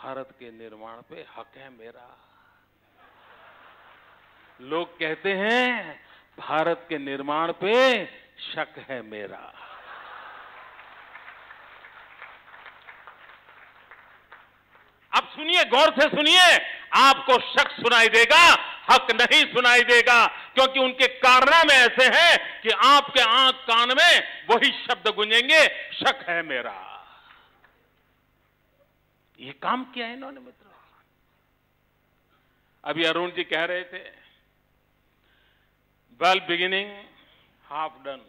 भारत के निर्माण पे हक है मेरा। लोग कहते हैं भारत के निर्माण पे शक है मेरा। अब सुनिए, गौर से सुनिए, आपको शक सुनाई देगा, हक नहीं सुनाई देगा, क्योंकि उनके कारनामे ऐसे हैं कि आपके आंख कान में वही शब्द गूंजेंगे, शक है मेरा। ये काम किया है इन्होंने मित्रों। अभी अरुण जी कह रहे थे, well beginning half done,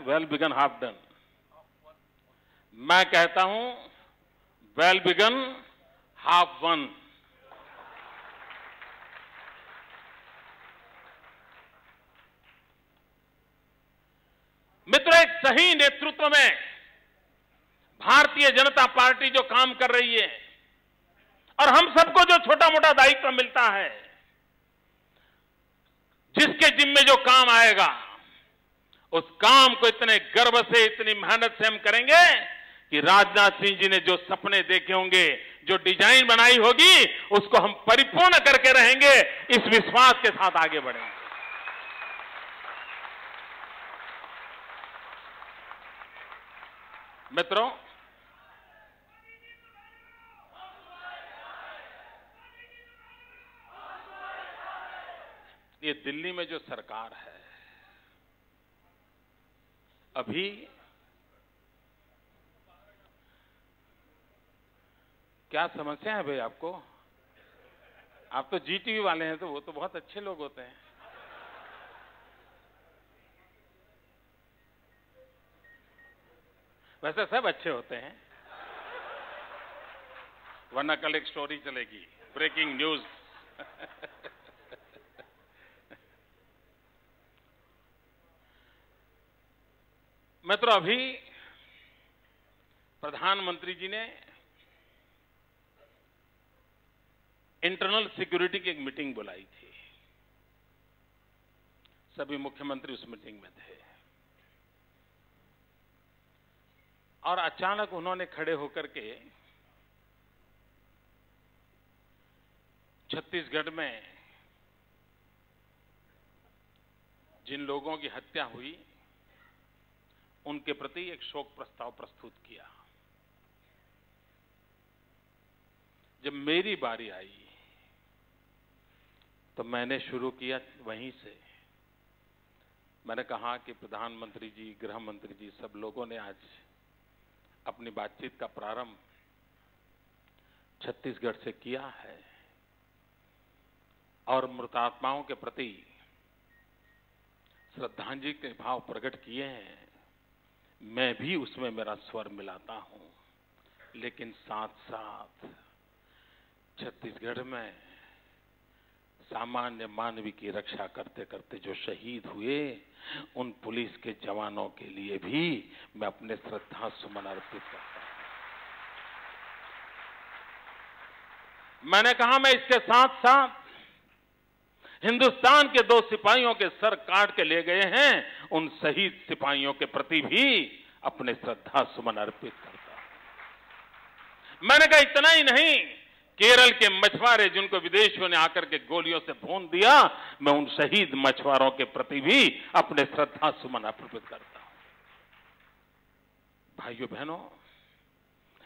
well begin half done. मैं कहता हूं वेल बिगन हाफ वन। मित्रों, एक सही नेतृत्व में भारतीय जनता पार्टी जो काम कर रही है और हम सबको जो छोटा मोटा दायित्व मिलता है, जिसके जिम्मे जो काम आएगा, उस काम को इतने गर्व से, इतनी मेहनत से हम करेंगे कि राजनाथ सिंह जी ने जो सपने देखे होंगे, जो डिजाइन बनाई होगी, उसको हम परिपूर्ण करके रहेंगे। इस विश्वास के साथ आगे बढ़ेंगे। मित्रों, ये दिल्ली में जो सरकार है, अभी क्या समस्या है भाई आपको? आप तो जीटीवी वाले हैं, तो वो तो बहुत अच्छे लोग होते हैं। वैसे सब अच्छे होते हैं, वरना कल एक स्टोरी चलेगी, ब्रेकिंग न्यूज। मित्रों, अभी प्रधानमंत्री जी ने इंटरनल सिक्योरिटी की एक मीटिंग बुलाई थी। सभी मुख्यमंत्री उस मीटिंग में थे और अचानक उन्होंने खड़े होकर के छत्तीसगढ़ में जिन लोगों की हत्या हुई, उनके प्रति एक शोक प्रस्ताव प्रस्तुत किया। जब मेरी बारी आई तो मैंने शुरू किया वहीं से। मैंने कहा कि प्रधानमंत्री जी, गृह मंत्री जी, सब लोगों ने आज अपनी बातचीत का प्रारंभ छत्तीसगढ़ से किया है और मृतात्माओं के प्रति श्रद्धांजलि के भाव प्रकट किए हैं। मैं भी उसमें मेरा स्वर मिलाता हूं, लेकिन साथ साथ छत्तीसगढ़ में सामान्य मानवी की रक्षा करते करते जो शहीद हुए, उन पुलिस के जवानों के लिए भी मैं अपने श्रद्धा सुमन अर्पित करता हूं। मैंने कहा, मैं इसके साथ साथ हिंदुस्तान के 2 सिपाहियों के सर काट के ले गए हैं, उन शहीद सिपाहियों के प्रति भी अपने श्रद्धा सुमन अर्पित करता हूं। मैंने कहा, इतना ही नहीं, केरल के मछुआरे जिनको विदेशियों ने आकर के गोलियों से भून दिया, मैं उन शहीद मछुआरों के प्रति भी अपने श्रद्धा सुमन अर्पित करता हूं। भाइयों बहनों,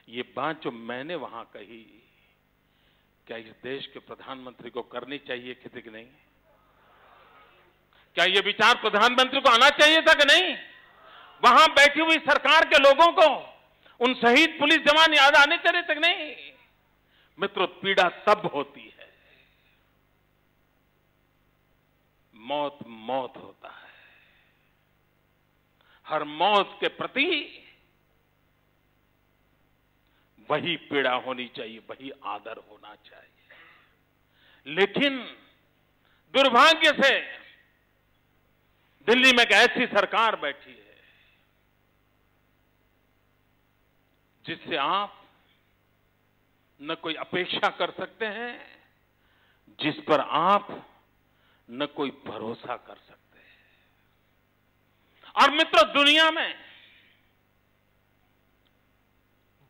ये बात जो मैंने वहां कही, क्या इस देश के प्रधानमंत्री को करनी चाहिए कि नहीं? क्या ये विचार प्रधानमंत्री को आना चाहिए था कि नहीं? वहां बैठी हुई सरकार के लोगों को उन शहीद पुलिस जवान याद आने चाहिए थे कि नहीं? मित्रों, पीड़ा तब होती है, मौत मौत होता है। हर मौत के प्रति वही पीड़ा होनी चाहिए, वही आदर होना चाहिए। लेकिन दुर्भाग्य से दिल्ली में एक ऐसी सरकार बैठी है जिससे आप न कोई अपेक्षा कर सकते हैं, जिस पर आप न कोई भरोसा कर सकते हैं। और मित्रों, दुनिया में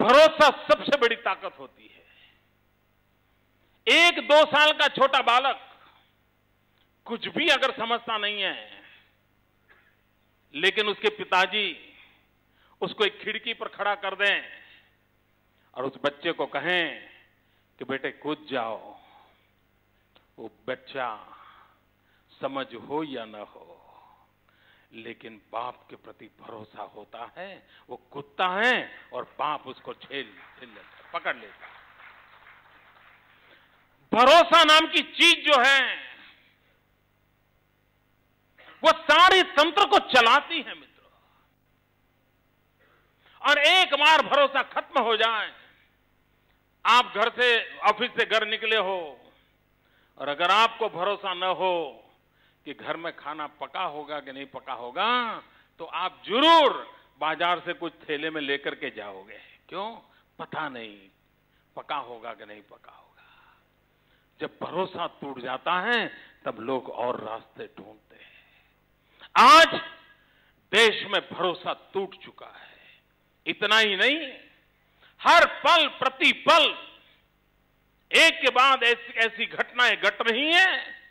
भरोसा सबसे बड़ी ताकत होती है। 1-2 साल का छोटा बालक कुछ भी अगर समझता नहीं है, लेकिन उसके पिताजी उसको एक खिड़की पर खड़ा कर दें और उस बच्चे को कहें कि बेटे कूद जाओ, वो बच्चा समझ हो या न हो, लेकिन बाप के प्रति भरोसा होता है, वो कूदता है और बाप उसको झेल लेता, पकड़ लेता। भरोसा नाम की चीज जो है वो सारे तंत्र को चलाती है मित्रों। और एक बार भरोसा खत्म हो जाए, आप घर से ऑफिस से घर निकले हो और अगर आपको भरोसा न हो कि घर में खाना पका होगा कि नहीं पका होगा, तो आप जरूर बाजार से कुछ थैले में लेकर के जाओगे। क्यों? पता नहीं पका होगा कि नहीं पका होगा। जब भरोसा टूट जाता है तब लोग और रास्ते ढूंढते हैं। आज देश में भरोसा टूट चुका है। इतना ही नहीं, हर पल प्रति पल एक के बाद ऐसी घटनाएं घट रही हैं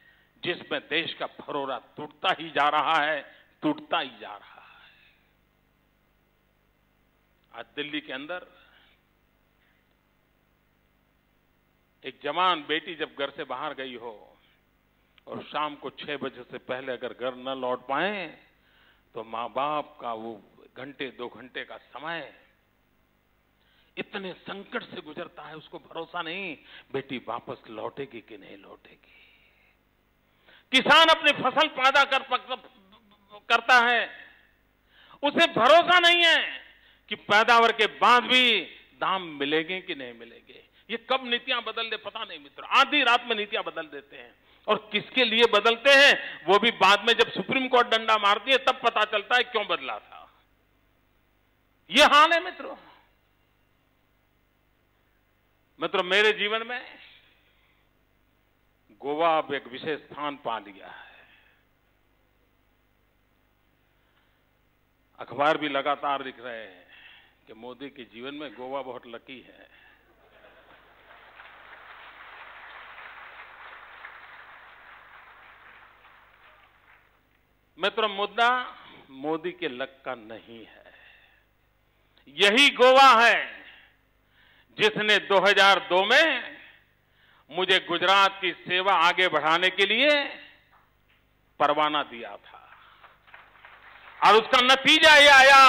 जिसमें देश का भरोसा टूटता ही जा रहा है, टूटता ही जा रहा है। आज दिल्ली के अंदर एक जवान बेटी जब घर से बाहर गई हो और शाम को 6 बजे से पहले अगर घर न लौट पाए तो मां बाप का वो घंटे 2 घंटे का समय इतने संकट से गुजरता है, उसको भरोसा नहीं बेटी वापस लौटेगी कि नहीं लौटेगी। किसान अपनी फसल पैदा करता है, उसे भरोसा नहीं है कि पैदावार के बाद भी दाम मिलेंगे कि नहीं मिलेंगे। ये कब नीतियां बदल दे पता नहीं मित्रों, आधी रात में नीतियां बदल देते हैं और किसके लिए बदलते हैं वो भी बाद में जब सुप्रीम कोर्ट डंडा मारती है तब पता चलता है क्यों बदला था। ये हाल है मित्रों। मेरे जीवन में गोवा अब एक विशेष स्थान पा लिया है। अखबार भी लगातार लिख रहे हैं कि मोदी के जीवन में गोवा बहुत लकी है। मित्रों, मुद्दा मोदी के लक का नहीं है। यही गोवा है जिसने 2002 में मुझे गुजरात की सेवा आगे बढ़ाने के लिए परवाना दिया था और उसका नतीजा यह आया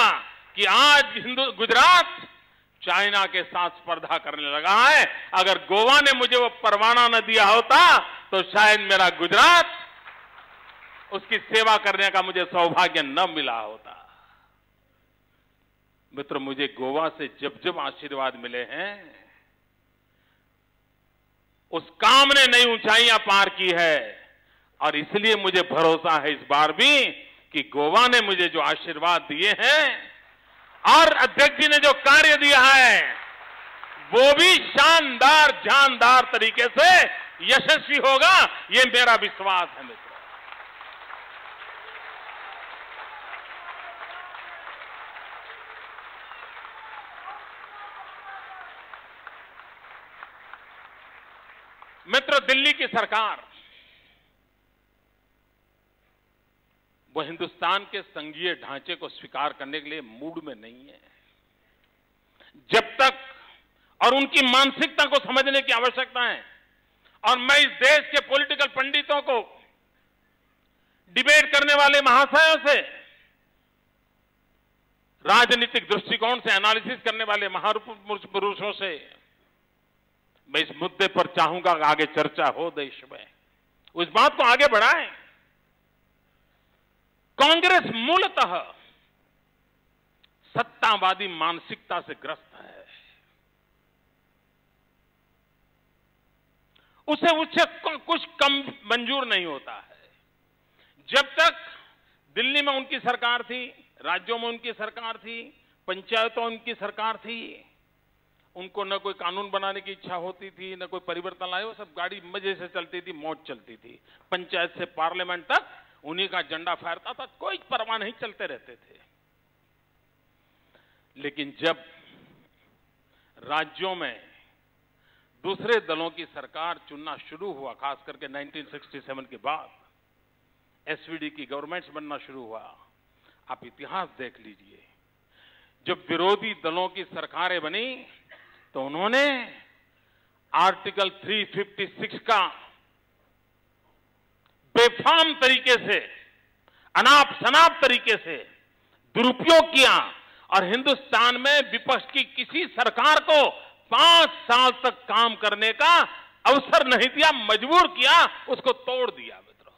कि आज गुजरात चाइना के साथ स्पर्धा करने लगा है। अगर गोवा ने मुझे वो परवाना न दिया होता तो शायद मेरा गुजरात उसकी सेवा करने का मुझे सौभाग्य न मिला होता। मित्र, मुझे गोवा से जब जब आशीर्वाद मिले हैं उस काम ने नई ऊंचाइयां पार की है और इसलिए मुझे भरोसा है इस बार भी कि गोवा ने मुझे जो आशीर्वाद दिए हैं और अध्यक्ष जी ने जो कार्य दिया है वो भी शानदार जानदार तरीके से यशस्वी होगा, ये मेरा विश्वास है मित्र। मित्रों, दिल्ली की सरकार वो हिंदुस्तान के संघीय ढांचे को स्वीकार करने के लिए मूड में नहीं है। जब तक, और उनकी मानसिकता को समझने की आवश्यकता है। और मैं इस देश के पॉलिटिकल पंडितों को, डिबेट करने वाले महाशयों से, राजनीतिक दृष्टिकोण से एनालिसिस करने वाले महापुरुषों से मैं इस मुद्दे पर चाहूंगा कि आगे चर्चा हो देश में, उस बात को आगे बढ़ाएं। कांग्रेस मूलतः सत्तावादी मानसिकता से ग्रस्त है। उसे कुछ कम मंजूर नहीं होता है। जब तक दिल्ली में उनकी सरकार थी, राज्यों में उनकी सरकार थी, पंचायतों में उनकी सरकार थी, उनको न कोई कानून बनाने की इच्छा होती थी, न कोई परिवर्तन लाए, वो सब गाड़ी मजे से चलती थी, मौज चलती थी। पंचायत से पार्लियामेंट तक उन्हीं का झंडा फहरता था, कोई परवाह नहीं, चलते रहते थे। लेकिन जब राज्यों में दूसरे दलों की सरकार चुनना शुरू हुआ, खास करके 1967 के बाद एसवीडी की गवर्नमेंट्स बनना शुरू हुआ। आप इतिहास देख लीजिए, जब विरोधी दलों की सरकारें बनी तो उन्होंने आर्टिकल 356 का बेफाम तरीके से, अनाप शनाप तरीके से दुरुपयोग किया और हिंदुस्तान में विपक्ष की किसी सरकार को 5 साल तक काम करने का अवसर नहीं दिया, मजबूर किया, उसको तोड़ दिया। मित्रों,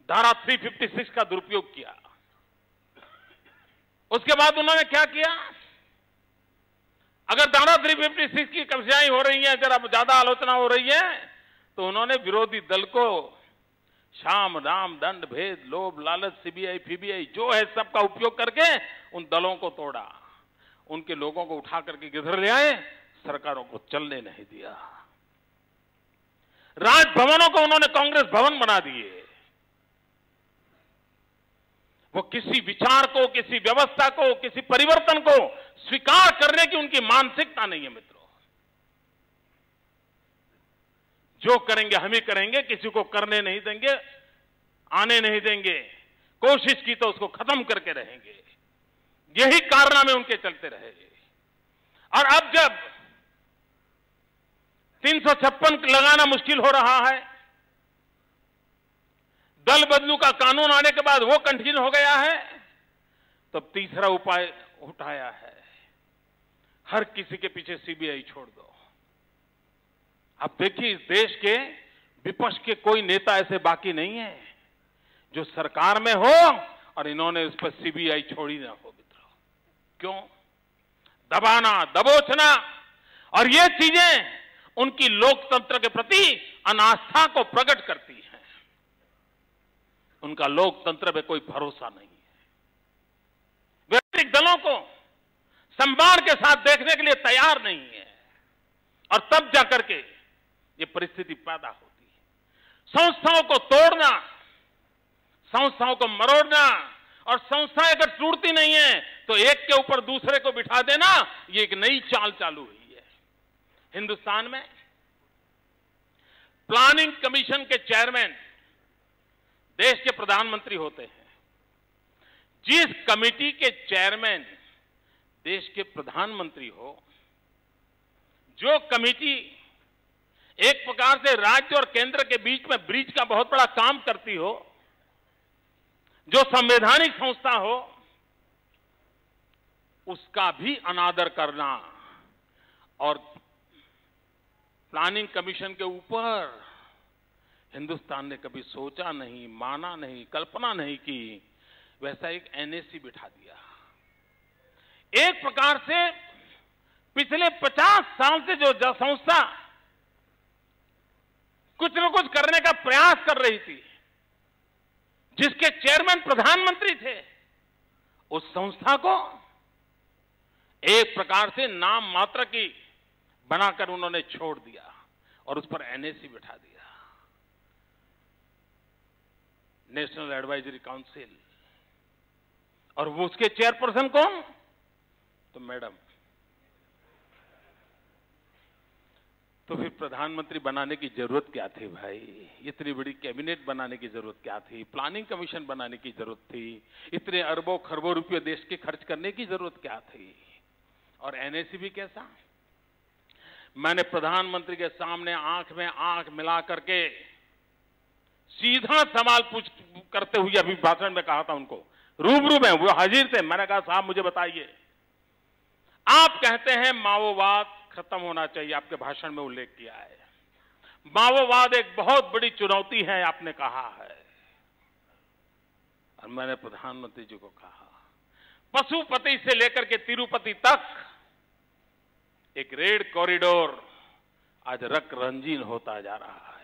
धारा 356 का दुरुपयोग किया। उसके बाद उन्होंने क्या किया? अगर धारा 356 की कब्जाएं हो रही हैं, जरा ज्यादा आलोचना हो रही है, तो उन्होंने विरोधी दल को शाम राम दंड भेद लोभ लालच सीबीआई फीबीआई जो है सबका उपयोग करके उन दलों को तोड़ा, उनके लोगों को उठा करके किधर ले आए? सरकारों को चलने नहीं दिया। राजभवनों को उन्होंने कांग्रेस भवन बना दिए। वो किसी विचार को, किसी व्यवस्था को, किसी परिवर्तन को स्वीकार करने की उनकी मानसिकता नहीं है। मित्रों, जो करेंगे हम ही करेंगे, किसी को करने नहीं देंगे, आने नहीं देंगे, कोशिश की तो उसको खत्म करके रहेंगे, यही कारनामे उनके चलते रहे। और अब जब 356 लगाना मुश्किल हो रहा है, दल बदलू का कानून आने के बाद वो कंटिन्यू हो गया है, तब तीसरा उपाय उठाया है, हर किसी के पीछे सीबीआई छोड़ दो। अब देखिए, इस देश के विपक्ष के कोई नेता ऐसे बाकी नहीं है जो सरकार में हो और इन्होंने उस पर सीबीआई छोड़ी ना हो। मित्रों, क्यों? दबाना, दबोचना, और ये चीजें उनकी लोकतंत्र के प्रति अनास्था को प्रकट करती हैं। उनका लोकतंत्र में कोई भरोसा नहीं है। वैश्विक दलों को सम्मान के साथ देखने के लिए तैयार नहीं है, और तब जाकर के ये परिस्थिति पैदा होती है। संस्थाओं को तोड़ना, संस्थाओं को मरोड़ना, और संस्थाएं अगर टूटती नहीं है तो एक के ऊपर दूसरे को बिठा देना, ये एक नई चाल चालू हुई है। हिंदुस्तान में प्लानिंग कमीशन के चेयरमैन देश के प्रधानमंत्री होते हैं। जिस कमेटी के चेयरमैन देश के प्रधानमंत्री हो, जो कमेटी एक प्रकार से राज्य और केंद्र के बीच में ब्रिज का बहुत बड़ा काम करती हो, जो संवैधानिक संस्था हो, उसका भी अनादर करना और प्लानिंग कमीशन के ऊपर हिंदुस्तान ने कभी सोचा नहीं, माना नहीं, कल्पना नहीं की, वैसा एक एनएसी बिठा दिया। एक प्रकार से पिछले 50 साल से जो संस्था कुछ न कुछ करने का प्रयास कर रही थी, जिसके चेयरमैन प्रधानमंत्री थे, उस संस्था को एक प्रकार से नाम मात्र की बनाकर उन्होंने छोड़ दिया और उस पर एनएसी बिठा दिया, नेशनल एडवाइजरी काउंसिल। और वो उसके चेयरपर्सन कौन? तो मैडम। तो फिर प्रधानमंत्री बनाने की जरूरत क्या थी भाई? इतनी बड़ी कैबिनेट बनाने की जरूरत क्या थी? प्लानिंग कमीशन बनाने की जरूरत थी? इतने अरबों खरबों रुपये देश के खर्च करने की जरूरत क्या थी? और एनएसी भी कैसा? मैंने प्रधानमंत्री के सामने आंख में आंख मिला करके सीधा सवाल करते हुए अभी भाषण में कहा था उनको, रूबरू में वो हाजिर थे। मैंने कहा, साहब मुझे बताइए, आप कहते हैं माओवाद खत्म होना चाहिए, आपके भाषण में उल्लेख किया है, माओवाद एक बहुत बड़ी चुनौती है आपने कहा है। और मैंने प्रधानमंत्री जी को कहा, पशुपति से लेकर के तिरुपति तक एक रेड कॉरिडोर आज रंग रंजीन होता जा रहा है।